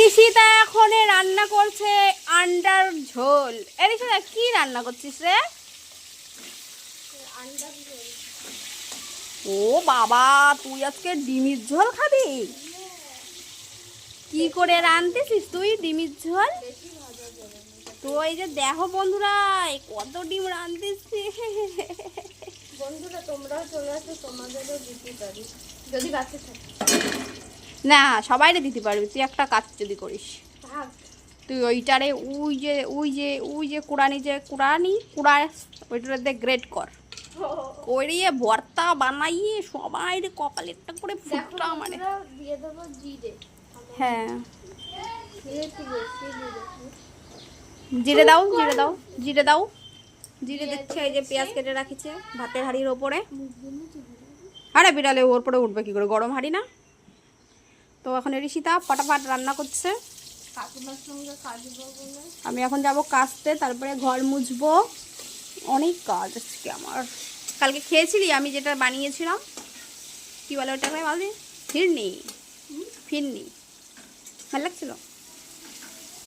ঋষিতা এখন রান্না করছে আন্ডার ঝোল। ঋষিতা কি রান্না করছিস রে? ও বাবা, তুই আজকে ডিমের ঝোল খাবি? কি করে রাঁধতেছিস তুই ডিমের ঝোল? তো এই যে দেখো বন্ধুরা, কত ডিম রাঁধতেছিস। বন্ধুরা তোমরাও চলে আসো, তোমাদেরও দিতে পারি যদি বাচ্চা থাকে। না, সবাইরে দিতে পারবি। তুই একটা কাজ যদি করিস, ভাগ তুই ওইটারে ওই যে কুড়ানি ওইটাতে গ্রেট কর, করিয়ে ভর্তা বানাইয়ে সবাই কপালে একটা করে ফুটটা মানে। দিয়ে দেবো জিরে। হ্যাঁ, জিরে একটু বেশি দিয়ে দেবো। জিরে দাও, জিরে দাও, জিরে দাও, জিরে দিচ্ছে। এই যে পেঁয়াজ কেটে রাখিছে ভাতের হাঁড়ির ওপরে। আরে বিড়ালে ওর পরে উঠবে কি করে, গরম হাঁড়ি না তো। এখন ঋষিতা ফটাফট রান্না করছে। কাকিমার সঙ্গে কাজবো বলে আমি এখন যাব কাচতে, তারপরে ঘর মুছবো। অনেক কাজ আজকে আমার। কালকে খেয়েছিলি আমি যেটা বানিয়েছিলাম, কি বলে ওটাকে বলে, ফিরনি। ভালো লাগছিল।